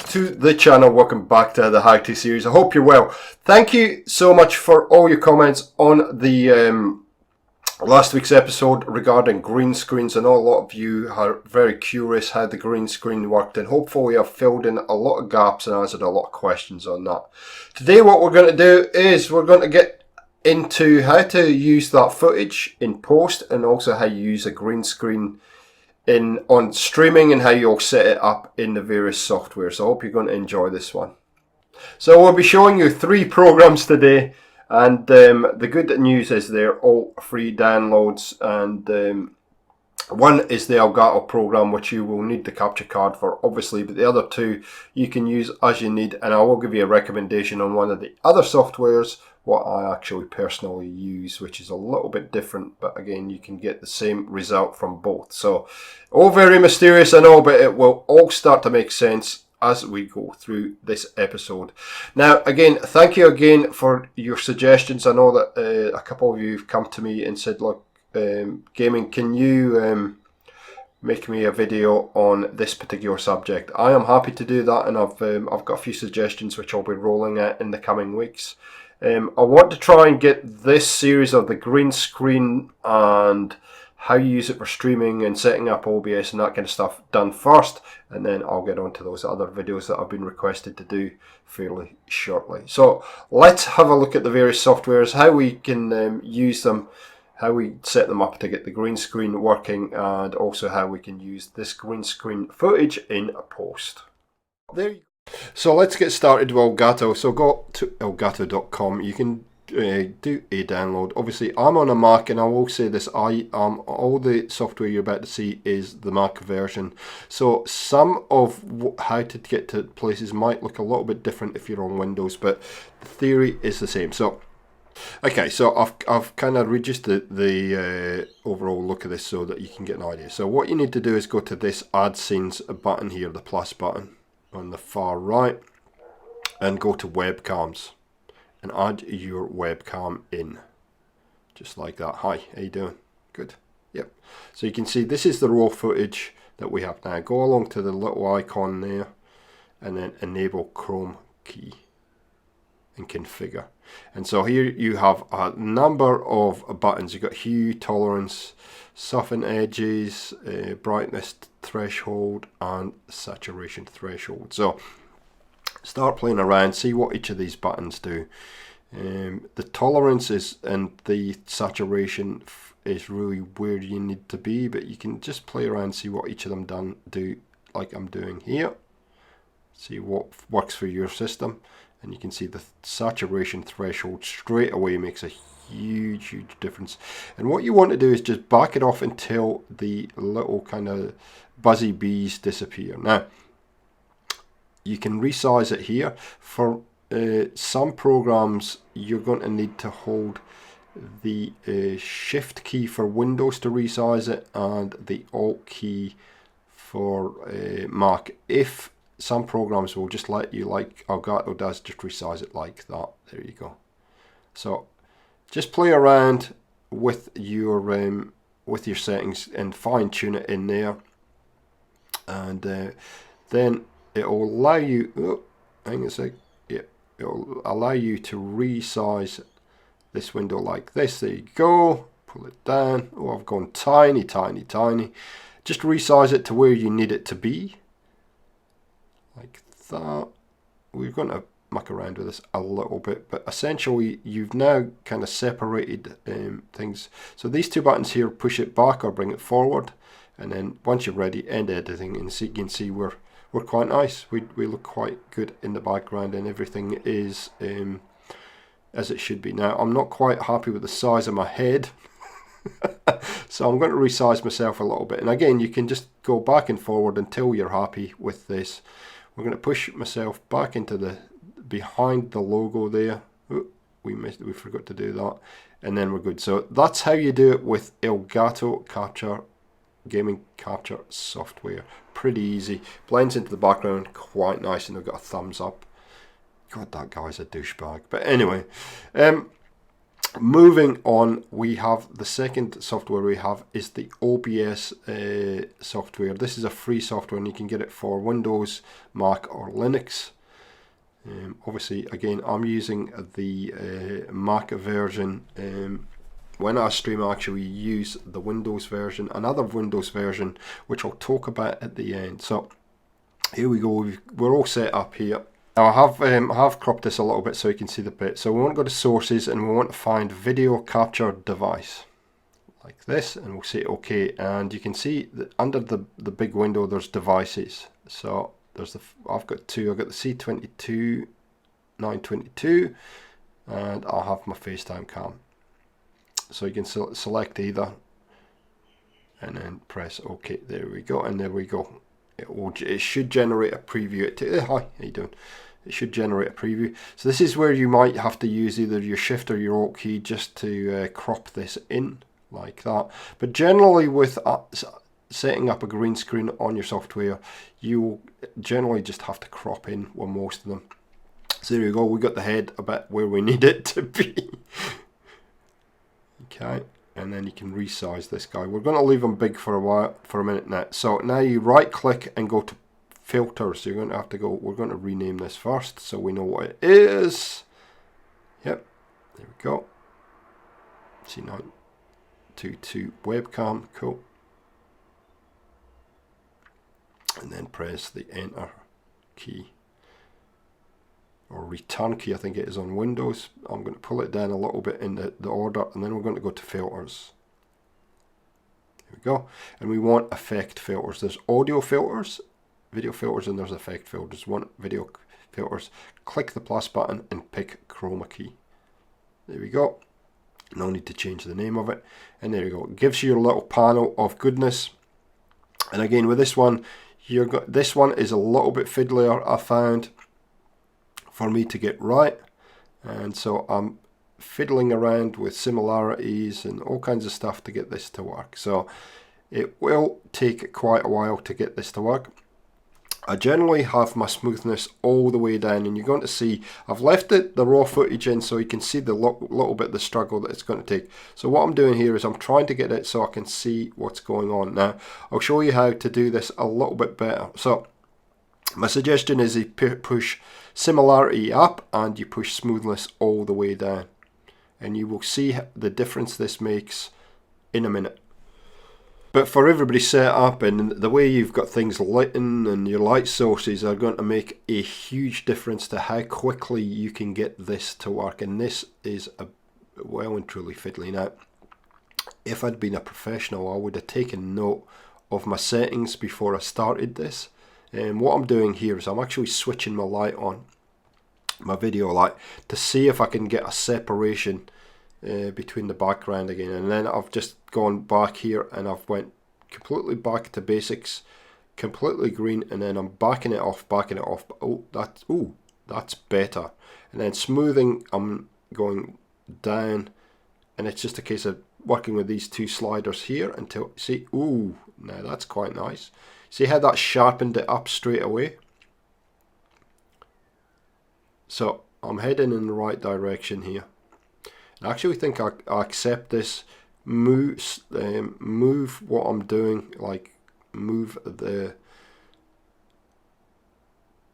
to the channel, welcome back to the How To series. I hope you're well. Thank you so much for all your comments on the last week's episode regarding green screens. I know a lot of you are very curious how the green screen worked, and hopefully I've filled in a lot of gaps and answered a lot of questions on that. Today what we're going to do is we're going to get into how to use that footage in post, and also how you use a green screen on streaming, and how you'll set it up in the various software. So I hope you're going to enjoy this one. So we'll be showing you 3 programs today, and the good news is they're all free downloads, and one is the Elgato program, which you will need the capture card for, obviously, but the other 2 you can use as you need, and I will give you a recommendation on one of the other softwares, what I actually personally use, which is a little bit different, but again, you can get the same result from both. So all very mysterious, I know, but it will all start to make sense as we go through this episode. Now, again, thank you again for your suggestions. I know that a couple of you have come to me and said, look, gaming, can you make me a video on this particular subject? I am happy to do that, and I've got a few suggestions which I'll be rolling out in the coming weeks. I want to try and get this series of the green screen and how you use it for streaming and setting up OBS and that kind of stuff done first, and then I'll get on to those other videos that I've been requested to do fairly shortly. So let's have a look at the various softwares, how we can use them, how we set them up to get the green screen working, and also how we can use this green screen footage in post. There you go. So let's get started with Elgato. So go to elgato.com. You can do a download. Obviously, I'm on a Mac, and I will say this: all the software you're about to see is the Mac version. So some of how to get to places might look a little bit different if you're on Windows, but the theory is the same. So okay, so I've kind of reduced the overall look of this so that you can get an idea. So what you need to do is go to this Add Scenes button here, the plus button on the far right, and go to webcams and add your webcam in, just like that. Hi, how you doing? Good. Yep. So you can see this is the raw footage that we have now. Go along to the little icon there, and then enable Chrome key and configure. And so here you have a number of buttons. You've got hue, tolerance, soften edges, brightness threshold, and saturation threshold. So start playing around, see what each of these buttons do. The tolerance is, and the saturation is really where you need to be, but you can just play around, see what each of them do, like I'm doing here. See what works for your system, and you can see the saturation threshold straight away makes a huge difference. And what you want to do is just back it off until the little kind of buzzy bees disappear. Now you can resize it here. For some programs you're going to need to hold the shift key for Windows to resize it, and the alt key for Mac. If some programs will just let you, like Elgato does, just resize it like that. There you go. So just play around with your settings and fine tune it in there, and then it will allow you. Oh, hang on a sec. Yeah, it will allow you to resize this window like this. There you go. Pull it down. Oh, I've gone tiny. Just resize it to where you need it to be, like that. We're going to muck around with this a little bit, but essentially you've now kind of separated things. So these 2 buttons here push it back or bring it forward, and then once you're ready, end editing, and you can see we're quite nice. We look quite good in the background, and everything is as it should be. Now I'm not quite happy with the size of my head, so I'm going to resize myself a little bit, and again you can just go back and forward until you're happy with this. We're going to push myself back into the behind the logo there. Oh, we forgot to do that, and then we're good. So that's how you do it with Elgato gaming capture software. Pretty easy, blends into the background quite nice, and I've got a thumbs up. God, that guy's a douchebag. But anyway, Moving on, we have the second software we have is the OBS software. This is a free software and you can get it for Windows, Mac or Linux. Obviously, again, I'm using the Mac version. When I stream, I actually use the Windows version, another Windows version, which I'll talk about at the end. So here we go, we're all set up here. Now I have cropped this a little bit so you can see the bit. So we want to go to sources and we want to find video capture device like this, and we'll say OK. And you can see that under the big window there's devices. So there's I've got two. I've got the C22 922 and I'll have my FaceTime cam. So you can select either and then press OK. There we go, and there we go. It should generate a preview. Hi, how you doing? It should generate a preview. So this is where you might have to use either your Shift or your Alt key just to crop this in like that. But generally with setting up a green screen on your software, you generally just have to crop in with most of them. So there you go, we got the head about where we need it to be. Okay, and then you can resize this guy. We're going to leave him big for a minute now. So now you right click and go to filters. So you're going to have to go, we're going to rename this first so we know what it is. Yep, there we go. C922 webcam, cool. And then press the enter key or return key, I think it is on Windows. I'm going to pull it down a little bit in the order, and then we're going to go to filters. There we go. And we want effect filters. There's audio filters, video filters, and there's effect filters. Want video filters, click the plus button and pick chroma key. There we go. No need to change the name of it. And there you go. It gives you your little panel of goodness. And again with this one, this one is a little bit fiddlier, I found, for me to get right. And so I'm fiddling around with similarities and all kinds of stuff to get this to work. So it will take quite a while to get this to work. I generally have my smoothness all the way down, and you're going to see I've left the raw footage in so you can see the little bit of the struggle that it's going to take. So what I'm doing here is I'm trying to get it so I can see what's going on. Now I'll show you how to do this a little bit better. So my suggestion is you push similarity up and you push smoothness all the way down, and you will see the difference this makes in a minute. But for everybody set up and the way you've got things lighting and your light sources are going to make a huge difference to how quickly you can get this to work. And this is a well and truly fiddly. Now, if I'd been a professional, I would have taken note of my settings before I started this. And what I'm doing here is I'm actually switching my light on, my video light, to see if I can get a separation between the background again. And then I've just gone back here and I've went completely back to basics, completely green, and then I'm backing it off. Oh, that's better. And then smoothing, I'm going down, and it's just a case of working with these two sliders here until, see, ooh, now that's quite nice. See how that sharpened it up straight away? So I'm heading in the right direction here. I actually think I accept this. Move what I'm doing, like move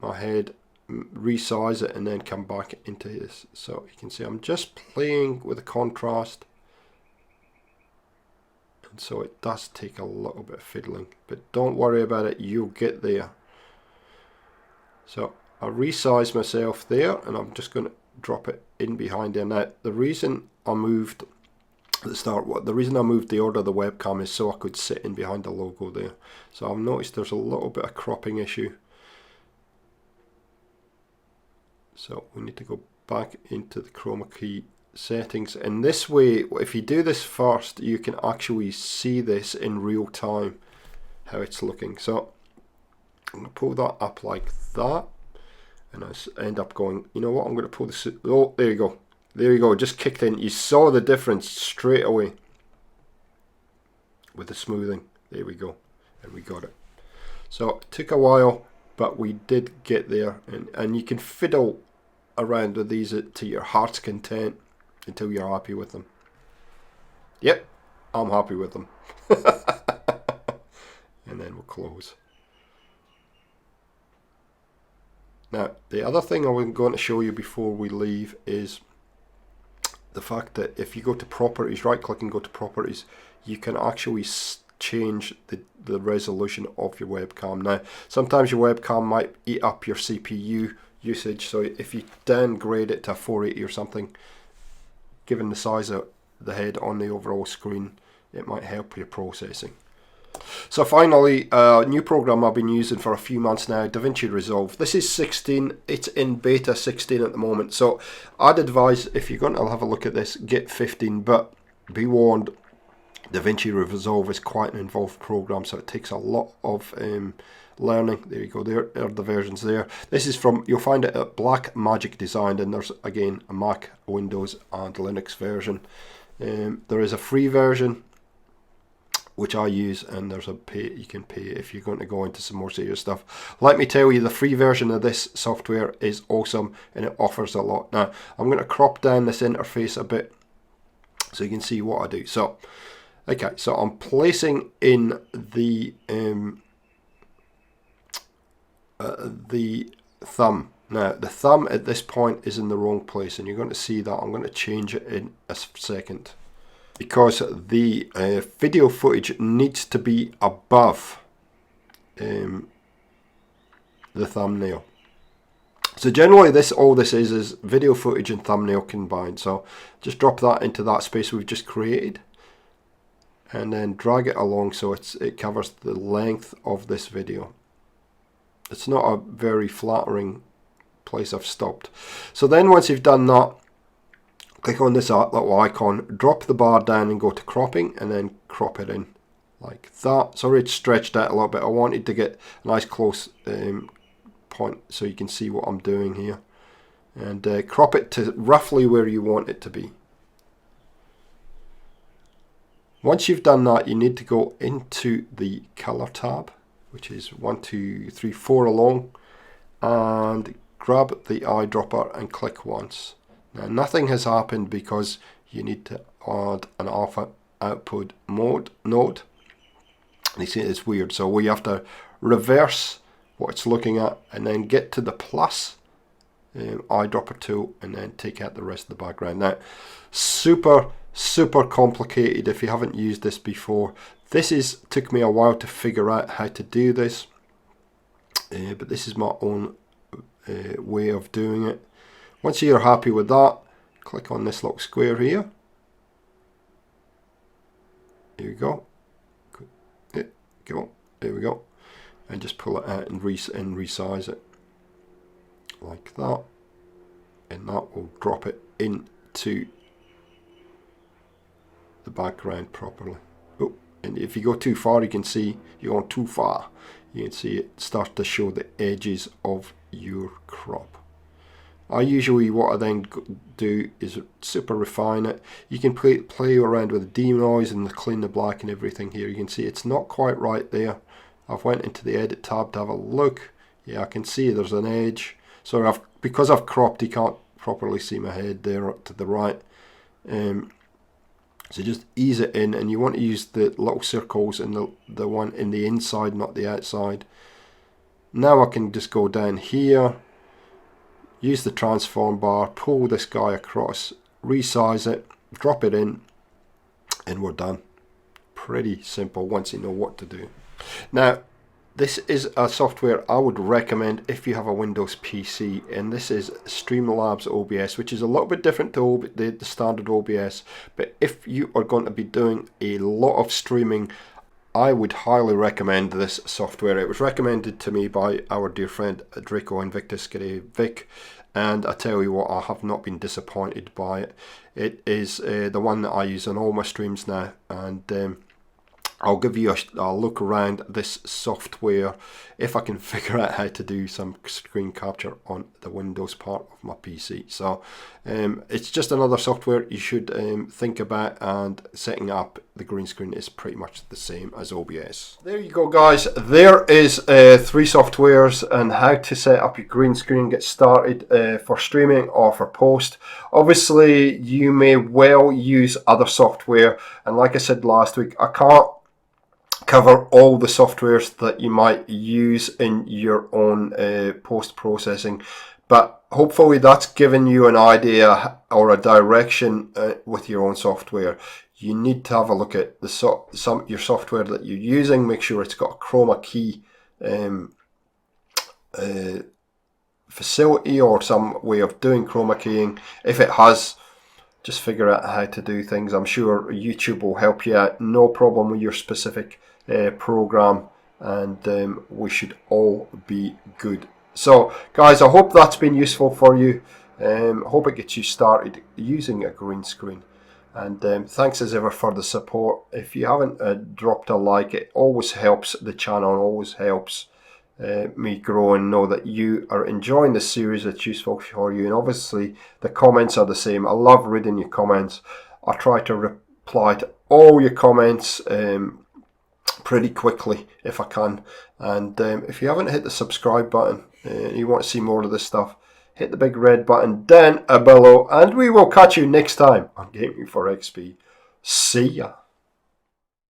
my head, resize it, and then come back into this. So you can see I'm just playing with the contrast, and so it does take a little bit of fiddling, but don't worry about it, you'll get there. So I resize myself there, and I'm just going to drop it in behind there. Now the reason I moved at the start, the reason I moved the order of the webcam is so I could sit in behind the logo there. So I've noticed there's a little bit of cropping issue. So we need to go back into the chroma key settings, and this way, if you do this first, you can actually see this in real time, how it's looking. So I'm going to pull that up like that, and I end up going, you know what, I'm going to pull this, oh, there you go. There you go, just kicked in. You saw the difference straight away with the smoothing. There we go, and we got it. So it took a while, but we did get there, and you can fiddle around with these to your heart's content. until you're happy with them. Yep, I'm happy with them. And then we'll close. Now, the other thing I was going to show you before we leave is the fact that if you go to properties, right click and go to properties, you can actually change the resolution of your webcam. Now, sometimes your webcam might eat up your CPU usage, so if you downgrade it to a 480 or something, given the size of the head on the overall screen, it might help your processing. So finally, a new program I've been using for a few months now, DaVinci Resolve. This is 16, it's in beta 16 at the moment, so I'd advise, if you're going to have a look at this, get 15, but be warned, DaVinci Resolve is quite an involved program, so it takes a lot of learning. There you go, there are the versions there. This is from, you'll find it at Black Magic Design, and there's again a Mac, Windows and Linux version. There is a free version which I use, and there's a pay, you can pay if you're going to go into some more serious stuff. Let me tell you, the free version of this software is awesome and it offers a lot. Now I'm going to crop down this interface a bit so you can see what I do. So okay, so I'm placing in the thumb. Now the thumb at this point is in the wrong place, and you're going to see that. I'm going to change it in a second, because the video footage needs to be above the thumbnail. So generally all this is video footage and thumbnail combined. So just drop that into that space we've just created, and then drag it along so it covers the length of this video. It's not a very flattering place I've stopped. So then once you've done that, click on this little icon, drop the bar down and go to cropping, and then crop it in like that. Sorry, it's stretched out a little bit. I wanted to get a nice close point so you can see what I'm doing here. And crop it to roughly where you want it to be. Once you've done that, you need to go into the color tab, which is 1, 2, 3, 4 along, and grab the eyedropper and click once. Now nothing has happened because you need to add an alpha output mode node. And you see it's weird, so we have to reverse what it's looking at and then get to the plus eyedropper tool and then take out the rest of the background. Now super complicated if you haven't used this before. This took me a while to figure out how to do this, but this is my own way of doing it. Once you're happy with that, click on this little square here. Here we go. There we go. And just pull it out and resize it like that. And that will drop it into the background properly. Oh, and if you go too far, you can see you're going too far. You can see it start to show the edges of your crop. I usually, what I then do is super refine it. You can play around with the denoise and clean the black and everything here. You can see it's not quite right there. I've went into the edit tab to have a look. Yeah, I can see there's an edge. So because I've cropped, you can't properly see my head there up to the right. So just ease it in, and you want to use the little circles and the one in the inside, not the outside. Now I can just go down here, use the transform bar, pull this guy across, resize it, drop it in, and we're done. Pretty simple once you know what to do. Now, this is a software I would recommend if you have a Windows PC, and this is Streamlabs OBS, which is a little bit different to the standard OBS, but if you are going to be doing a lot of streaming, I would highly recommend this software. It was recommended to me by our dear friend Draco Invictus Vic, and I tell you what, I have not been disappointed by it. It is the one that I use on all my streams now, and I'll give you a look around this software if I can figure out how to do some screen capture on the Windows part of my PC. So it's just another software you should think about and setting up the green screen is pretty much the same as OBS. There you go, guys. There is 3 softwares and how to set up your green screen, get started for streaming or for post. Obviously, you may well use other software, and like I said last week, I can't cover all the softwares that you might use in your own post processing, but hopefully that's given you an idea or a direction with your own software. You need to have a look at your software that you're using. Make sure it's got a chroma key facility or some way of doing chroma keying. If it has, just figure out how to do things. I'm sure YouTube will help you out. No problem with your specific program, and we should all be good. So guys, I hope that's been useful for you. Hope it gets you started using a green screen, and thanks as ever for the support. If you haven't dropped a like, it always helps the channel and always helps me grow and know that you are enjoying the series. It's useful for you, and obviously the comments are the same. I love reading your comments. I try to reply to all your comments pretty quickly if I can, and if you haven't hit the subscribe button and you want to see more of this stuff, hit the big red button down below, and we will catch you next time on Gaming for XP. See ya.